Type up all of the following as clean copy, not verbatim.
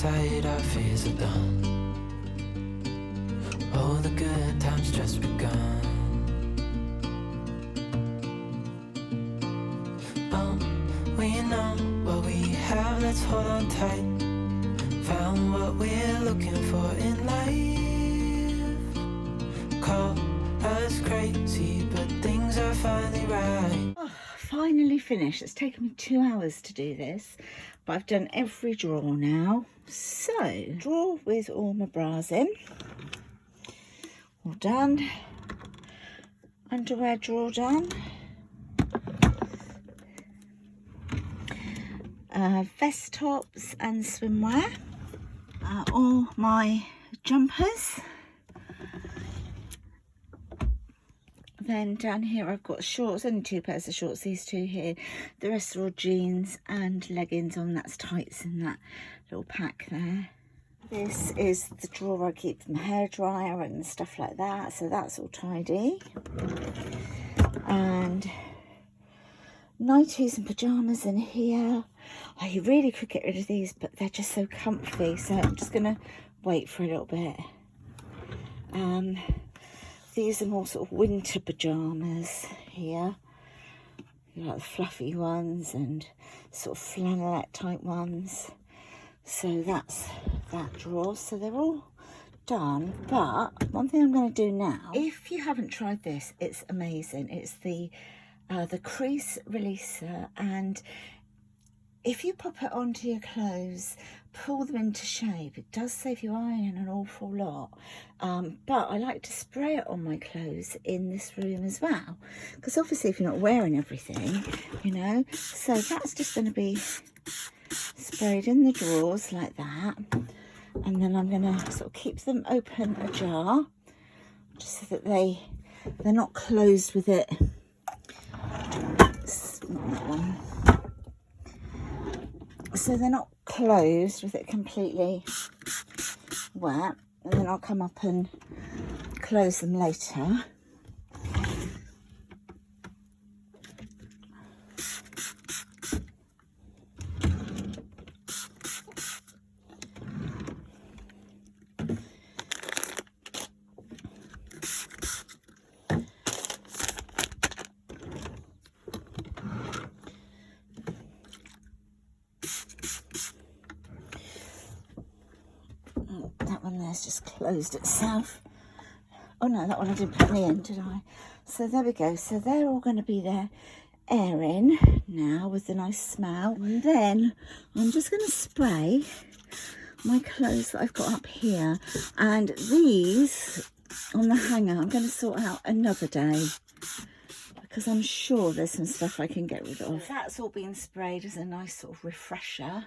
sight, our fears are done. Oh, the good times just begun. We know what we have, let's hold on tight. Found what we're looking for in life. Call us crazy, but things are finally right. Oh, finally finished. It's taken me 2 hours to do this, but I've done every drawer now. So, drawer with all my bras in. All done. Underwear drawer done. Vest tops and swimwear. All my jumpers. Then down here I've got shorts, only 2 pairs of shorts, these 2 here. The rest are all jeans and leggings on, that's tights in that little pack there. This is the drawer where I keep my hairdryer and stuff like that, so that's all tidy. And nighties and pyjamas in here. Oh, you really could get rid of these, but they're just so comfy, so I'm just gonna wait for a little bit. These are more sort of winter pyjamas here, like the fluffy ones and sort of flannelette type ones. So that's that drawer. So they're all done. But one thing I'm going to do now, if you haven't tried this, it's amazing. It's the crease releaser, and if you pop it onto your clothes, pull them into shape, it does save you ironing an awful lot. But I like to spray it on my clothes in this room as well, because obviously if you're not wearing everything, you know, so that's just going to be sprayed in the drawers like that. And then I'm going to sort of keep them open ajar, just so that they're not closed with it. Not that one. So they're not closed with it completely wet, and then I'll come up and close them later. That one there's just closed itself. Oh no, that one I didn't put in the end, did I? So there we go. So they're all going to be there airing now with the nice smell. And then I'm just going to spray my clothes that I've got up here. And these on the hanger, I'm going to sort out another day, because I'm sure there's some stuff I can get rid of. That's all been sprayed as a nice sort of refresher.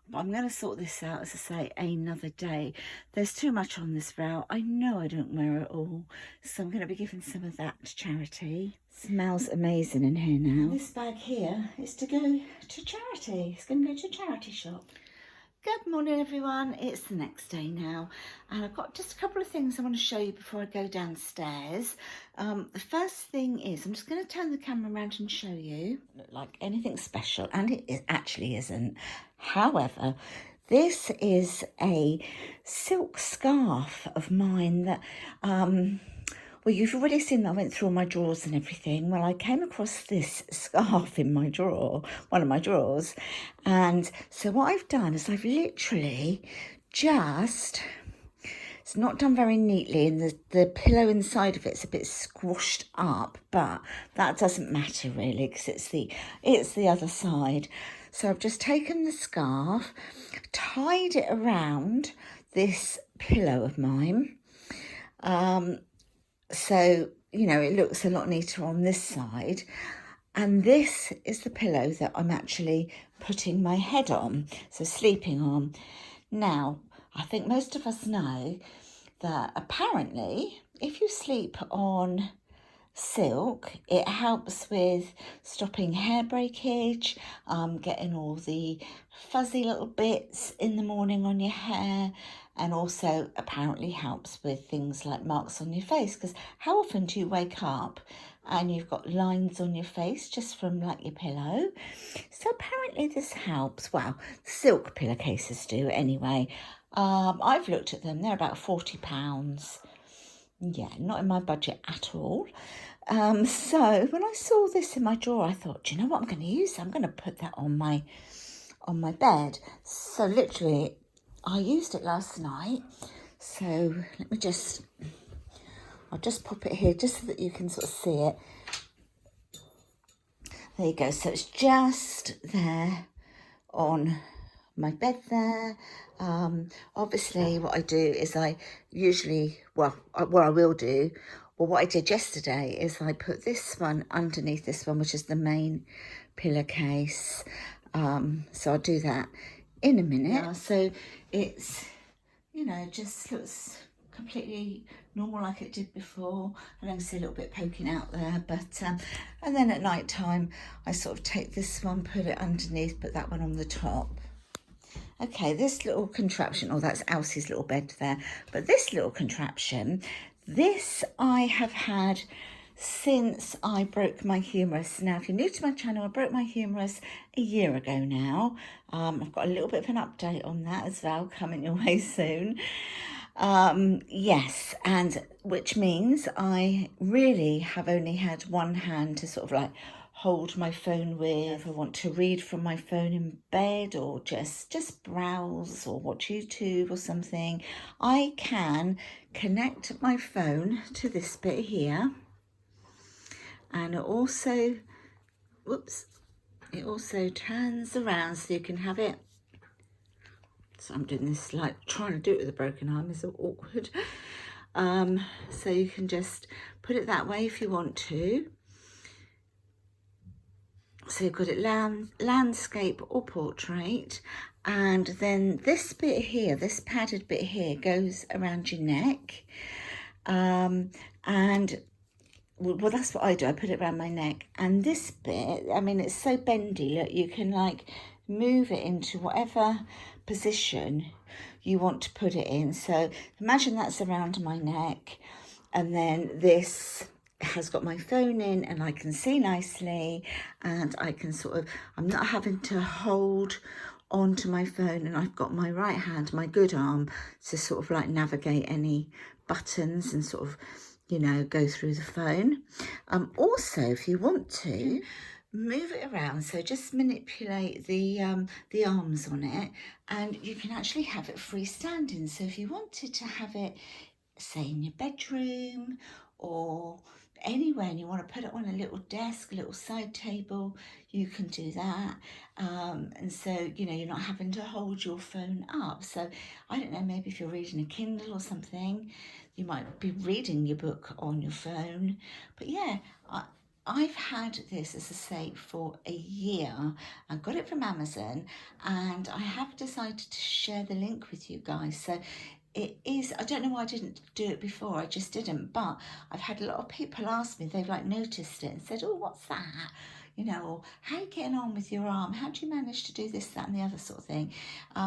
But I'm going to sort this out, as I say, another day. There's too much on this route. I know I don't wear it all, so I'm going to be giving some of that to charity. Smells amazing in here now. This bag here is to go to charity. It's going to go to a charity shop. Good morning, everyone. It's the next day now, and I've got just a couple of things I want to show you before I go downstairs. The first thing is, I'm just going to turn the camera around and show you. Look like anything special, and it actually isn't. However, this is a silk scarf of mine that, well, you've already seen that I went through all my drawers and everything. Well, I came across this scarf in my drawer, one of my drawers. And so what I've done is I've literally just, it's not done very neatly, and the pillow inside of it's a bit squashed up, but that doesn't matter really, because it's the other side. So I've just taken the scarf, tied it around this pillow of mine. So, you know, it looks a lot neater on this side. And this is the pillow that I'm actually putting my head on, so sleeping on. Now, I think most of us know that apparently if you sleep on silk, it helps with stopping hair breakage, getting all the fuzzy little bits in the morning on your hair, and also apparently helps with things like marks on your face, because how often do you wake up and you've got lines on your face just from like your pillow. So apparently this helps. Well, silk pillowcases do anyway. I've looked at them, they're about £40. Yeah, not in my budget at all. So when I saw this in my drawer, I thought, do you know what I'm going to use? I'm going to put that on my bed. So literally, I used it last night. So let me I'll just pop it here just so that you can sort of see it. There you go. So it's just there on my bed there. Obviously what I do is I usually, what I will do, well, what I did yesterday is I put this one underneath this one, which is the main pillowcase. So I'll do that in a minute. Yeah, so it's, you know, just looks completely normal like it did before. I don't see a little bit poking out there, but and then at night time I sort of take this one, put it underneath, put that one on the top. Okay, this little contraption, oh, that's Elsie's little bed there, but this little contraption, this I have had since I broke my humerus. Now, if you're new to my channel, I broke my humerus a year ago now. I've got a little bit of an update on that as well, coming your way soon. Yes, and which means I really have only had one hand to sort of like hold my phone with. If I want to read from my phone in bed or just browse or watch YouTube or something, I can connect my phone to this bit here. And it also, whoops, it also turns around so you can have it. So I'm doing this, like trying to do it with a broken arm is so awkward. So you can just put it that way if you want to. So you've got it landscape or portrait. And then this bit here, this padded bit here goes around your neck. And well, that's what I do. I put it around my neck. And this bit, I mean, it's so bendy. Look, you can like move it into whatever position you want to put it in. So imagine that's around my neck. And then this has got my phone in and I can see nicely. And I can sort of, I'm not having to hold onto my phone. And I've got my right hand, my good arm, to sort of like navigate any buttons and sort of, you know, go through the phone. Also, if you want to move it around, so just manipulate the arms on it, and you can actually have it freestanding. So if you wanted to have it, say, in your bedroom or anywhere, and you want to put it on a little desk, a little side table, you can do that. And so, you know, you're not having to hold your phone up. So I don't know, maybe if you're reading a Kindle or something, you might be reading your book on your phone. But yeah, I've had this, as I say, for a year. I got it from Amazon and I have decided to share the link with you guys. So it is, I don't know why I didn't do it before, I just didn't, but I've had a lot of people ask me, they've like noticed it and said, oh, what's that? You know, or how are you getting on with your arm? How do you manage to do this, that and the other sort of thing?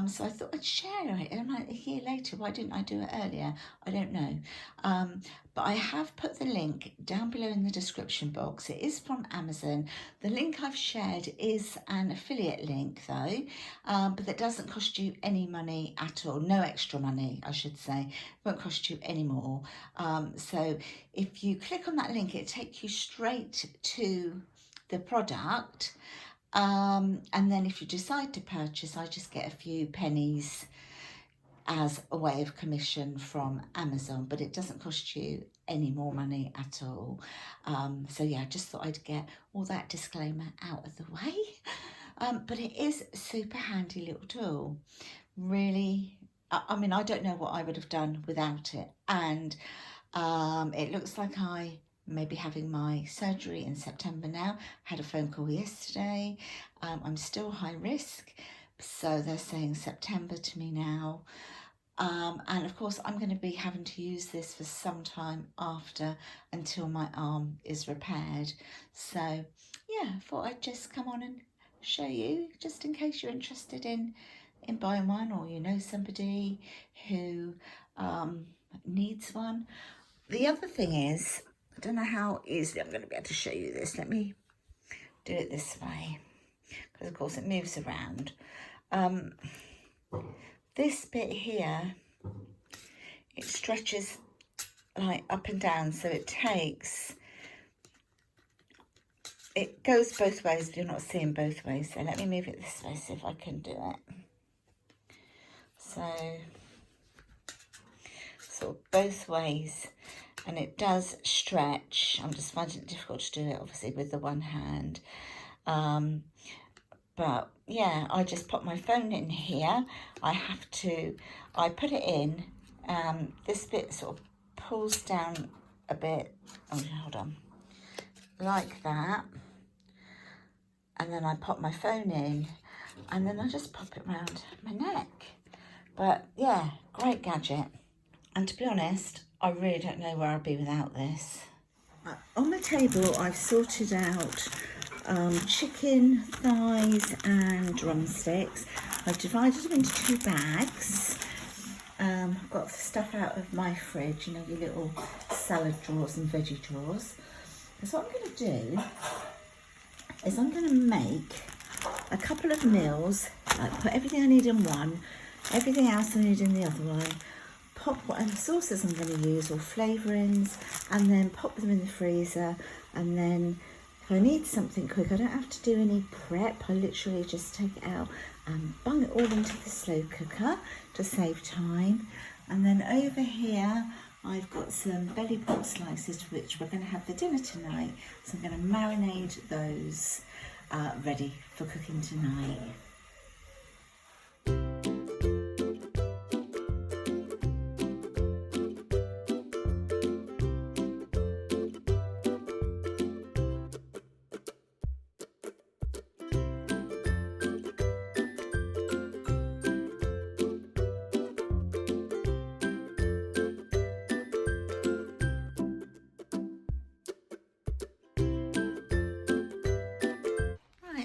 So I thought I'd share it, and I'm like, a year later, why didn't I do it earlier? I don't know. But I have put the link down below in the description box. It is from Amazon. The link I've shared is an affiliate link though, but that doesn't cost you any money at all. No extra money, I should say. It won't cost you any more. So if you click on that link, it takes you straight to the product. And then if you decide to purchase, I just get a few pennies as a way of commission from Amazon, but it doesn't cost you any more money at all. So yeah, I just thought I'd get all that disclaimer out of the way. But it is a super handy little tool. Really, I mean, I don't know what I would have done without it. And it looks like I may be having my surgery in September now. Had a phone call yesterday. I'm still high risk, so they're saying September to me now. And of course I'm going to be having to use this for some time after, until my arm is repaired. So yeah, I thought I'd just come on and show you, just in case you're interested in buying one, or you know somebody who needs one. The other thing is, I don't know how easily I'm going to be able to show you this. Let me do it this way, because of course it moves around. This bit here, it stretches like up and down, so it goes both ways, but you're not seeing both ways. So let me move it this way, see if I can do it. So sort of both ways, and it does stretch. I'm just finding it difficult to do it obviously with the one hand, but yeah, I just put my phone in here. I put it in, this bit sort of pulls down a bit, oh hold on, like that, and then I pop my phone in, and then I just pop it around my neck. But yeah, great gadget. And to be honest, I really don't know where I'd be without this. On the table, I've sorted out chicken thighs and drumsticks. I've divided them into 2 bags. I've got stuff out of my fridge, you know, your little salad drawers and veggie drawers. So what I'm going to do is I'm going to make a couple of meals, like put everything I need in one, everything else I need in the other one, pop whatever sauces I'm going to use or flavourings, and then pop them in the freezer. And then if I need something quick, I don't have to do any prep. I literally just take it out and bung it all into the slow cooker to save time. And then over here I've got some belly pork slices, which we're going to have for dinner tonight. So I'm going to marinate those ready for cooking tonight.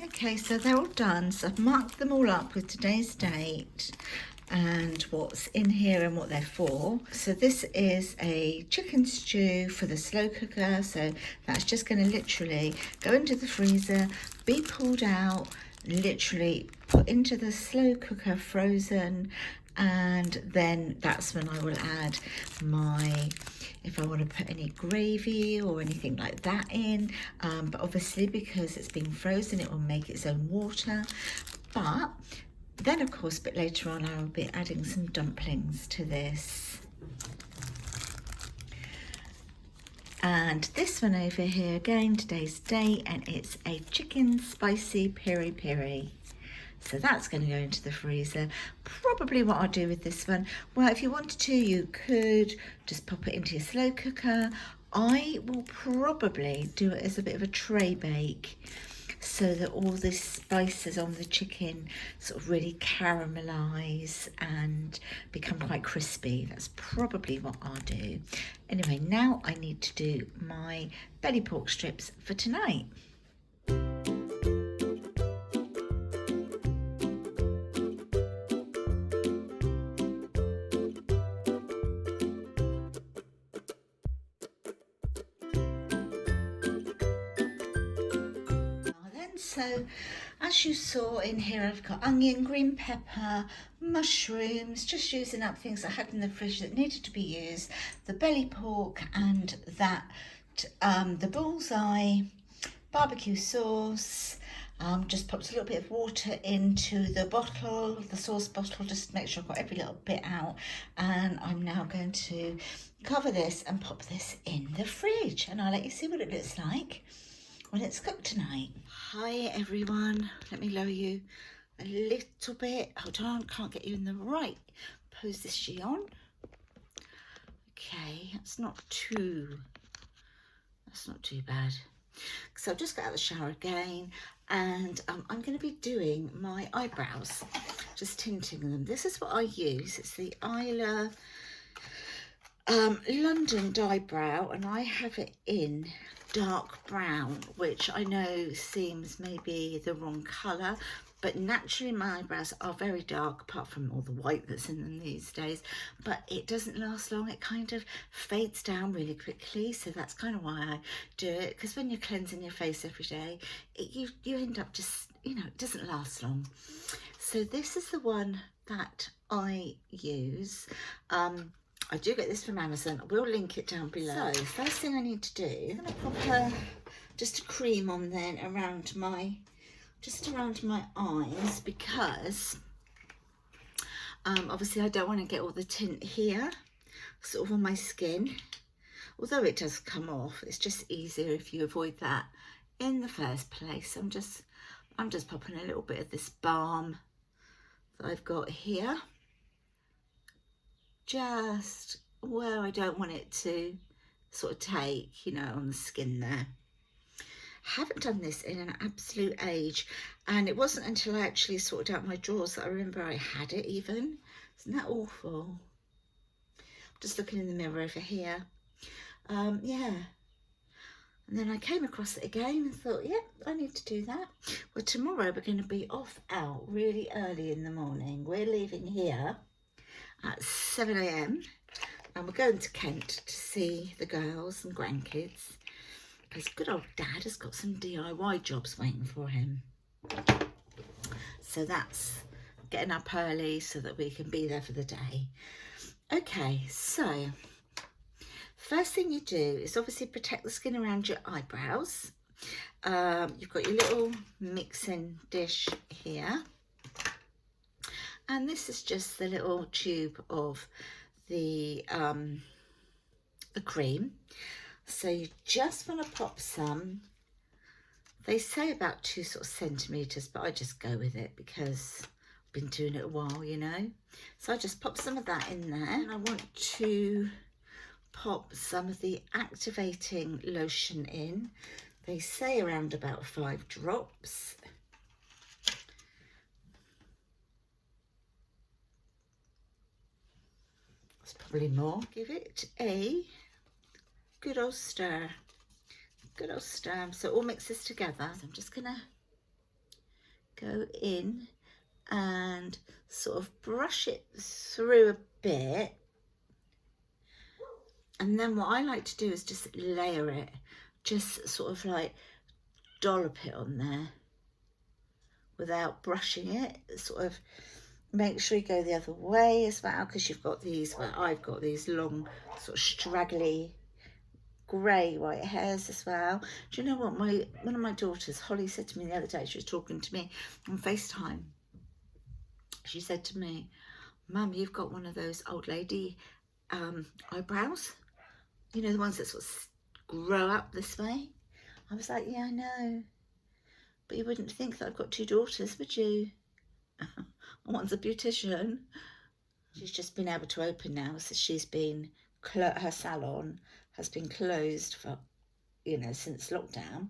Okay, so they're all done. So I've marked them all up with today's date and what's in here and what they're for. So this is a chicken stew for the slow cooker. So that's just going to literally go into the freezer, be pulled out, literally put into the slow cooker frozen, and then that's when I will add my, if I want to put any gravy or anything like that in, but obviously because it's been frozen it will make its own water. But then of course a bit later on I will be adding some dumplings to this. And this one over here, again today's date, and it's a chicken spicy piri piri. So that's going to go into the freezer. Probably what I'll do with this one, well, if you wanted to, you could just pop it into your slow cooker. I will probably do it as a bit of a tray bake, so that all the spices on the chicken sort of really caramelise and become quite crispy. That's probably what I'll do. Anyway, now I need to do my belly pork strips for tonight. So as you saw in here, I've got onion, green pepper, mushrooms, just using up things I had in the fridge that needed to be used, the belly pork and that, the bullseye, barbecue sauce, just popped a little bit of water into the bottle, the sauce bottle, just to make sure I've got every little bit out. And I'm now going to cover this and pop this in the fridge, and I'll let you see what it looks like when it's cooked tonight. Hi everyone, let me lower you a little bit. Hold on, can't get you in the right position. Okay, that's not too bad. So I've just got out of the shower again, and I'm going to be doing my eyebrows, just tinting them. This is what I use. It's the Eyebrow London Eyebrow, and I have it in dark brown, which I know seems maybe the wrong colour, but naturally my eyebrows are very dark, apart from all the white that's in them these days, but it doesn't last long. It kind of fades down really quickly, so that's kind of why I do it, because when you're cleansing your face every day, you end up just, you know, it doesn't last long. So this is the one that I use. I do get this from Amazon. I will link it down below. So first thing I need to do, I'm going to pop just a cream on then around my eyes, because obviously I don't want to get all the tint here, sort of on my skin. Although it does come off, it's just easier if you avoid that in the first place. I'm just popping a little bit of this balm that I've got here, just where I don't want it to sort of take, you know, on the skin there. Haven't done this in an absolute age, and it wasn't until I actually sorted out my drawers that I remember I had it even. Isn't that awful? Just looking in the mirror over here. Yeah. And then I came across it again and thought, yep, I need to do that. Well, tomorrow we're going to be off out really early in the morning. We're leaving here at 7 AM and we're going to Kent to see the girls and grandkids, because good old Dad has got some DIY jobs waiting for him. So that's getting up early so that we can be there for the day. Okay, so first thing you do is obviously protect the skin around your eyebrows. You've got your little mixing dish here, and this is just the little tube of the cream. So you just want to pop some. They say about 2 sort of centimeters, but I just go with it because I've been doing it a while, you know. So I just pop some of that in there, and I want to pop some of the activating lotion in. They say around about 5 drops. It's probably more. Give it a good old stir. Good old stir. So it all mixes together. So I'm just gonna go in and sort of brush it through a bit. And then what I like to do is just layer it, just sort of like dollop it on there without brushing it. Sort of make sure you go the other way as well, because you've got these, well, I've got these long sort of straggly grey white hairs as well. Do you know what, one of my daughters, Holly, said to me the other day, she was talking to me on FaceTime. She said to me, Mum, you've got one of those old lady eyebrows, you know, the ones that sort of grow up this way. I was like, yeah, I know, but you wouldn't think that I've got 2 daughters, would you? One's a beautician. She's just been able to open now, so she's been, her salon has been closed for, you know, since lockdown,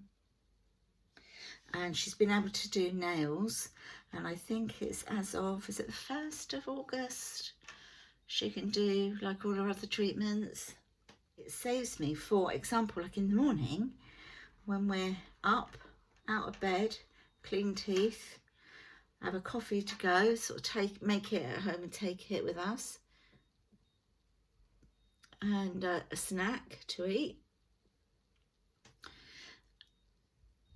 and she's been able to do nails, and I think it's as of, is it the 1st of August, she can do like all her other treatments. It saves me, for example, like in the morning when we're up, out of bed, clean teeth, have a coffee to go, sort of make it at home and take it with us, and a snack to eat,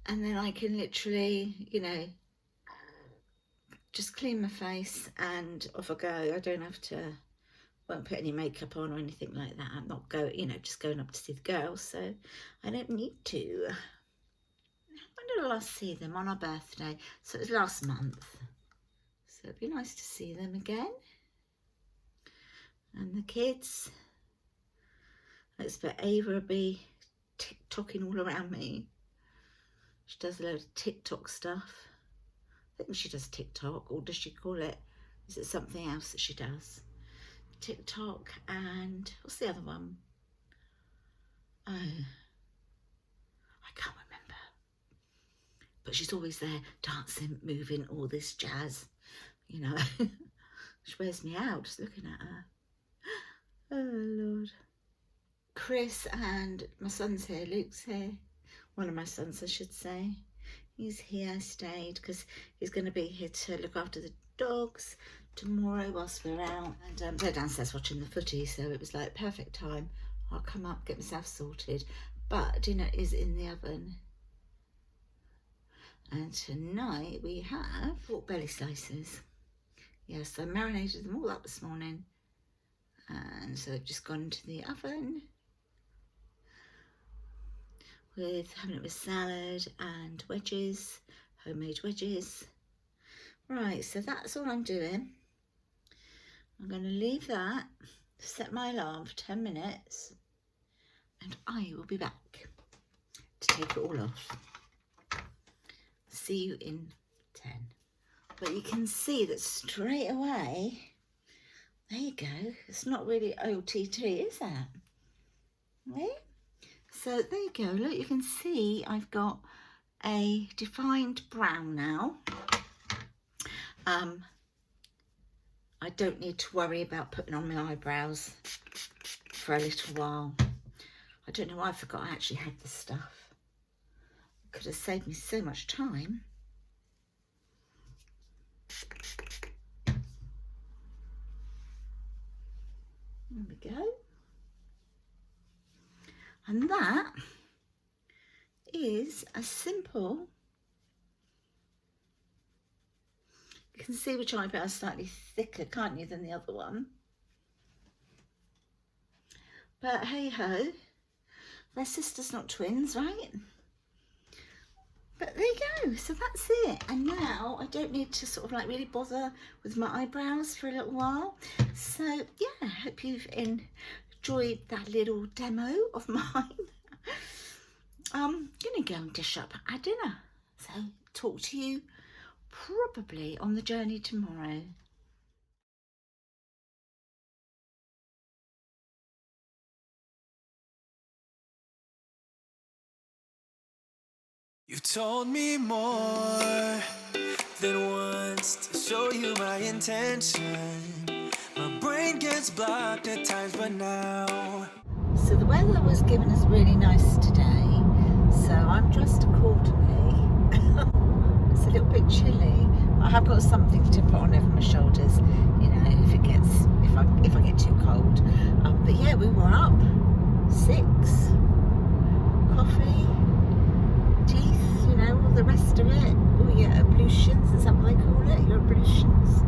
and then I can literally, you know, just clean my face and off I go. I don't have to, won't put any makeup on or anything like that. I'm not going, you know, just going up to see the girls, so I don't need to. When did I last see them? On our birthday, so it was last month. So it'd be nice to see them again. And the kids. I expect Ava will be TikToking all around me. She does a load of TikTok stuff. I think she does TikTok, or does she call it, is it something else that she does? TikTok, and what's the other one? Oh, I can't remember. But she's always there dancing, moving, all this jazz, you know. She wears me out just looking at her. Oh Lord. Chris and my son's here, Luke's here. One of my sons, I should say. He's here, stayed, because he's going to be here to look after the dogs tomorrow whilst we're out. And they're downstairs watching the footy, so it was like perfect time. I'll come up, get myself sorted. But dinner is in the oven. And tonight we have pork belly slices. Yes, I marinated them all up this morning. And so they've just gone into the oven. With having it with salad and wedges, homemade wedges. Right, so that's all I'm doing. I'm going to leave that, set my alarm for 10 minutes, and I will be back to take it all off. See you in 10. But you can see that straight away, there you go, it's not really OTT, is that? Okay? So there you go, look, you can see I've got a defined brown now. I don't need to worry about putting on my eyebrows for a little while. I don't know why I forgot I actually had this stuff. It could have saved me so much time. There we go. And that is a simple, you can see which eyebrow is slightly thicker, can't you, than the other one? But hey ho, they're sisters not twins, right? But there you go, so that's it. And now I don't need to sort of like really bother with my eyebrows for a little while. So yeah, I hope you've enjoyed that little demo of mine. I'm gonna go and dish up our dinner. So talk to you probably on the journey tomorrow. You've told me more than once to show you my intention. My brain gets blocked at times, but now. So the weather was giving us really nice today, so I'm dressed accordingly. It's a little bit chilly. I have got something to put on over my shoulders, you know, if I get too cold. But yeah, we were up 6, coffee, teeth, you know, all the rest of it. All your ablutions, is that what they call it? Your ablutions.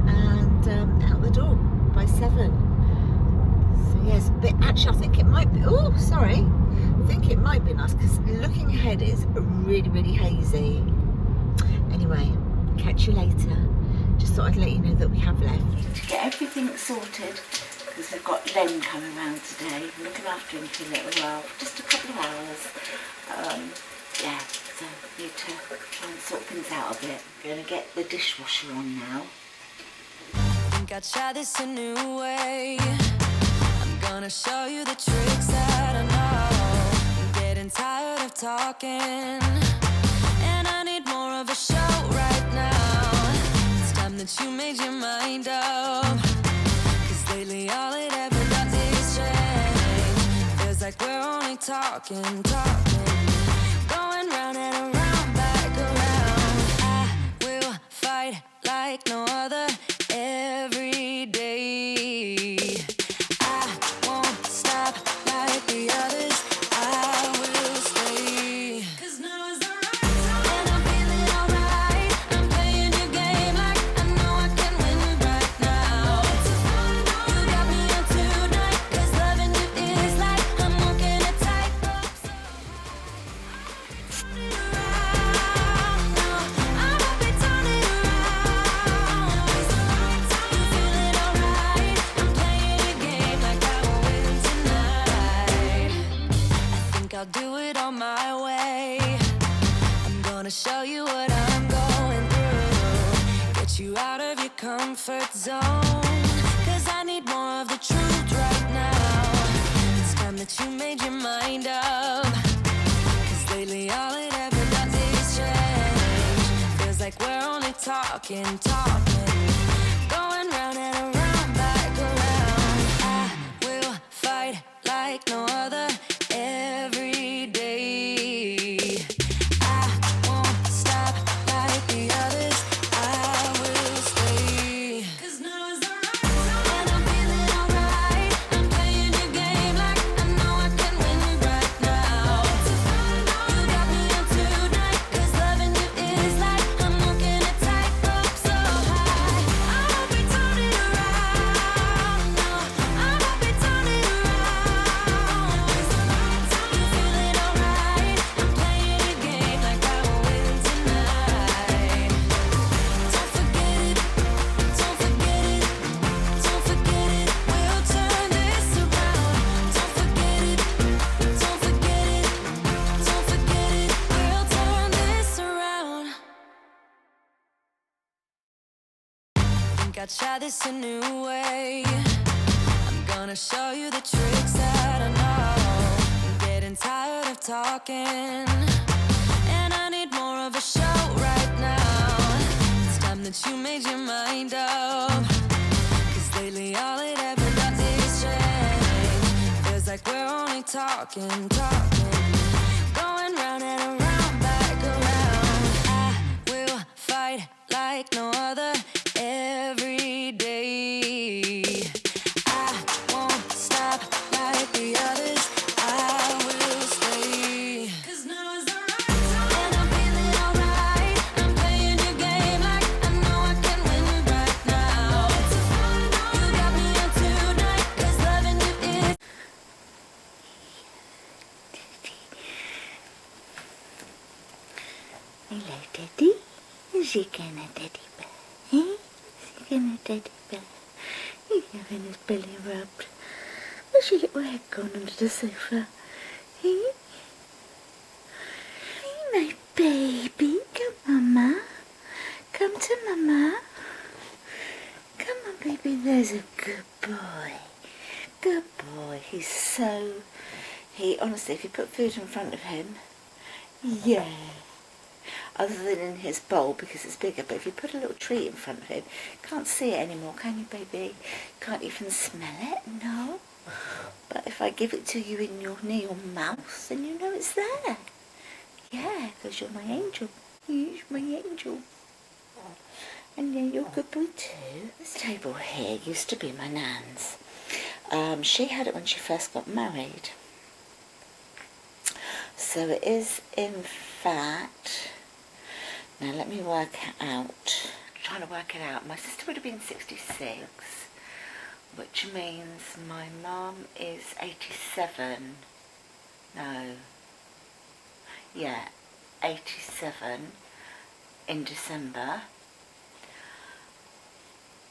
And out the door by 7. So yes, but actually I think it might be, oh sorry, I think it might be nice because looking ahead is really, really hazy. Anyway, catch you later. Just thought I'd let you know that we have left. To get everything sorted, because we've got Len coming around today. I'm looking after him for a little while, just a couple of hours. Yeah, so need to try and sort things out a bit. I'm going to get the dishwasher on now. Think I'll try this a new way. I'm gonna show you the tricks that I know. I'm getting tired of talking, and I need more of a show right now. It's time that you made your mind up, 'cause lately all it ever does is change. Feels like we're only talking, going round and around, back around. I will fight like no other every day. I won't stop like the others. I will stay. 'Cause now is the right time, and I'm feeling alright. I'm playing your game like I know I can win right now. You got me on tonight, 'cause loving you is like I'm walking a tightrope. So turn it around. No, I won't be turning around. It's the right time. You feeling alright? I'm playing your game like I will win tonight. I think I'll do it on my way. I'm gonna show you what I'm going through. Get you out of your comfort zone. 'Cause I need more of the truth right now. It's time that you made your mind up. 'Cause lately all it ever does is change. Feels like we're only talking, going round and around, back around. I will fight like no other every day. I won't I try this a new way. I'm gonna show you the tricks that I know. I'm getting tired of talking, and I need more of a show right now. It's time that you made your mind up, 'cause lately all it ever does is change. Feels like we're only talking, going round and around, back around. I will fight like no other every day. I won't stop like the others. I will stay. 'Cause now is the right time, and I'm feeling alright. I'm playing your game like I know I can win right now. It's a fun night. You got me on tonight, 'cause loving you is. Hello, Daddy. Is he gonna teddy bear? Eh? Is he gonna teddy bear? He's having his belly rubbed. Where's your little head gone under the sofa? Eh? Hey, my baby. Come, Mama. Come to Mama. Come on, baby. There's a good boy. Good boy. He honestly, if you put food in front of him, yeah. Other than in his bowl because it's bigger, but if you put a little treat in front of him, can't see it anymore, can you, baby? Can't even smell it, no. But if I give it to you near your mouth, then you know it's there. Yeah, because you're my angel. You're my angel. And yeah, you're a good boy too. This table here used to be my nan's. She had it when she first got married. So it is, in fact, now let me work it out. I'm trying to work it out. My sister would have been 66, which means my mum is 87. No. Yeah, 87 in December.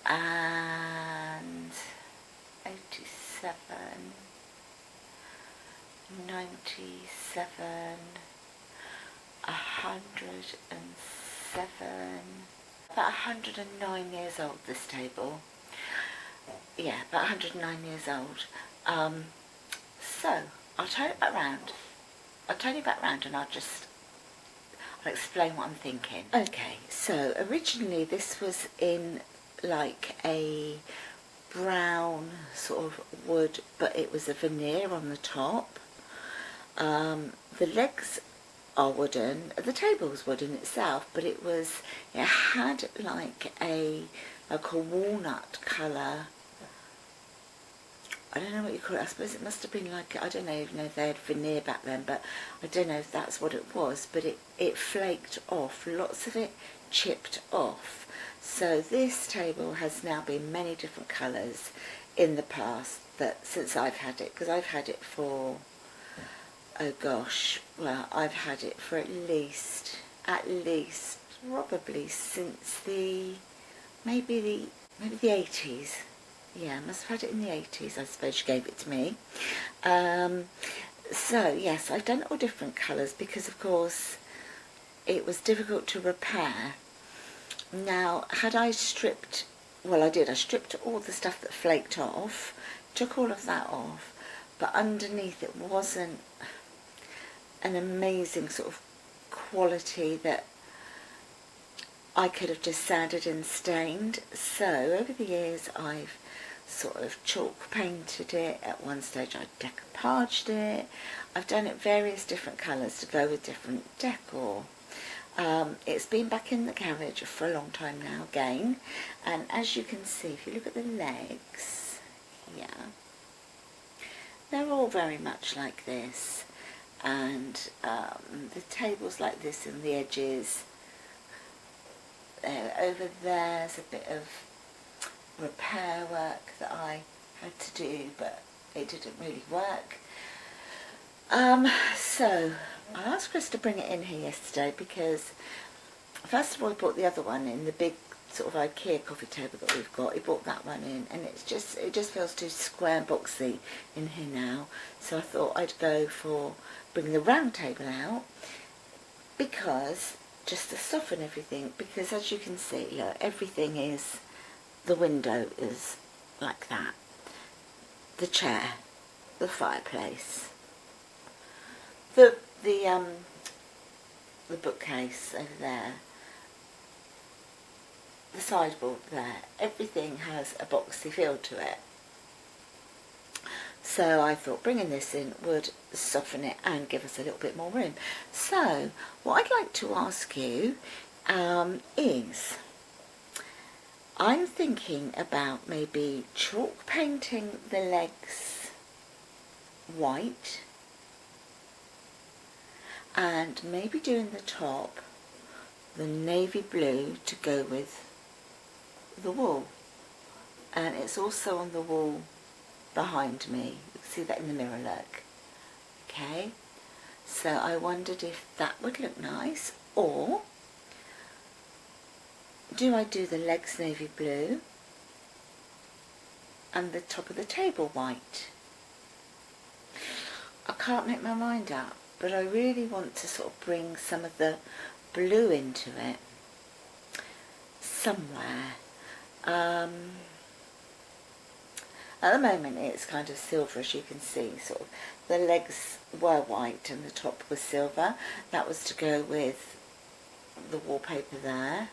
And 87, 97, 107, about 109 years old, this table. Yeah, about 109 years old. So, I'll turn it back round. I'll turn it back round and I'll explain what I'm thinking. Okay, so originally this was in like a brown sort of wood, but it was a veneer on the top. The legs are wooden, the table's wooden itself, but it had like a walnut colour. I don't know what you call it. I suppose it must have been like, I don't know even if they had veneer back then, but I don't know if that's what it was, but it flaked off, lots of it chipped off. So this table has now been many different colours in the past since I've had it, because I've had it for, oh gosh, well, I've had it for at least probably since maybe the 80s. Yeah, I must have had it in the 80s, I suppose she gave it to me. So, yes, I've done all different colours because, of course, it was difficult to repair. Now, had I stripped, well, I did, I stripped all the stuff that flaked off, took all of that off, but underneath it wasn't an amazing sort of quality that I could have just sanded and stained. So, over the years, I've sort of chalk painted it. At one stage I decoupaged it. I've done it various different colours to go with different decor. It's been back in the garage for a long time now again, and as you can see, if you look at the legs, yeah, they're all very much like this, and the table's like this and the edges. Over there's a bit of repair work that I had to do, but it didn't really work. So I asked Chris to bring it in here yesterday because first of all he brought the other one in, the big sort of IKEA coffee table that we've got. He brought that one in, and it just feels too square and boxy in here now. So I thought I'd go for bringing the round table out, because just to soften everything, because as you can see, look, everything is the window is like that. The chair, the fireplace, the bookcase over there, the sideboard there, everything has a boxy feel to it. So I thought bringing this in would soften it and give us a little bit more room. So what I'd like to ask you is, I'm thinking about maybe chalk painting the legs white and maybe doing the top the navy blue to go with the wool. And it's also on the wall behind me. You can see that in the mirror, look. Okay, so I wondered if that would look nice, or do I do the legs navy blue and the top of the table white? I can't make my mind up, but I really want to sort of bring some of the blue into it somewhere. At the moment it's kind of silver, as you can see, sort of the legs were white and the top was silver. That was to go with the wallpaper there.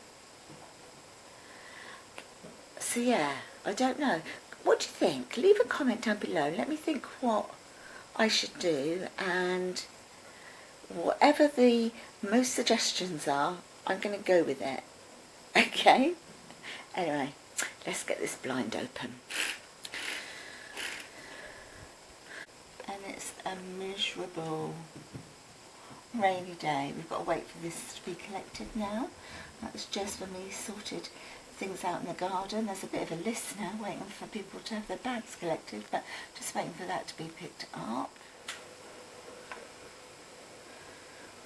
So yeah, I don't know. What do you think? Leave a comment down below. Let me think what I should do, and whatever the most suggestions are, I'm going to go with it. Okay? Anyway, let's get this blind open. And it's a miserable rainy day. We've got to wait for this to be collected now. That was just when we sorted things out in the garden. There's a bit of a list now waiting for people to have their bags collected, but just waiting for that to be picked up.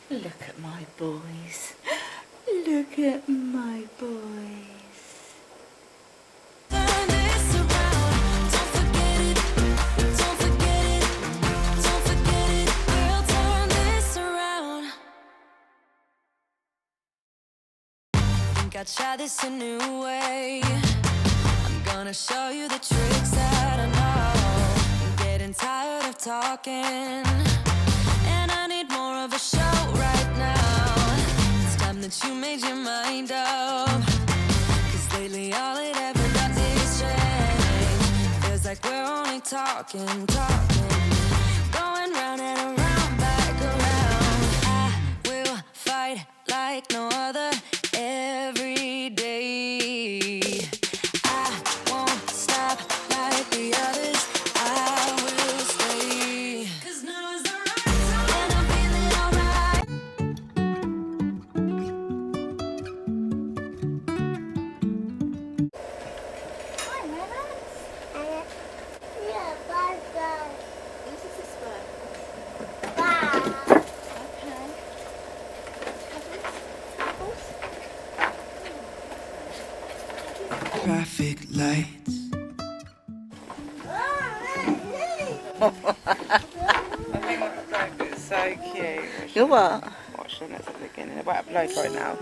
Look at my boys. Look at my boys. Turn this around. Don't forget it. Don't forget it. Don't forget it. Girl, turn this around. Think I'd try this a new way. I'm gonna show you the tricks that I know. I'm getting tired of talking, and I need more of a show right now. It's time that you made your mind up, 'cause lately all it ever does is change. Feels like we're only talking, going round and around, back around. I will fight like no other every day. I won't stop like the others. I will stay, 'cause now is the right time, and I'm feeling alright. Hi, Reynolds. Yeah, bye. Whose is this one? Bye. Okay. Apples? Traffic lights. It's so cute. You're what? Watch them at the beginning. About to play for it now.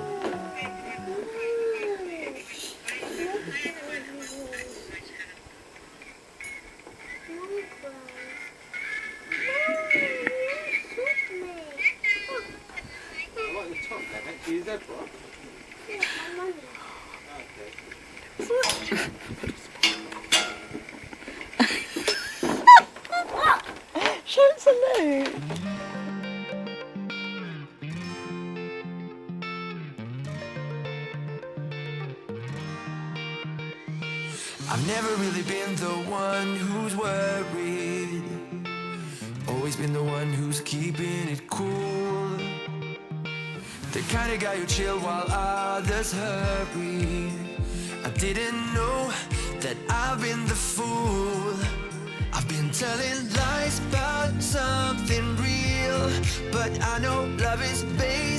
Show salute. I've never really been the one who's worried. Always been the one who's keeping it cool. The kind of guy who chill while others hurry. I didn't know that I've been the fool. I've been telling lies about something real, but I know love is fake.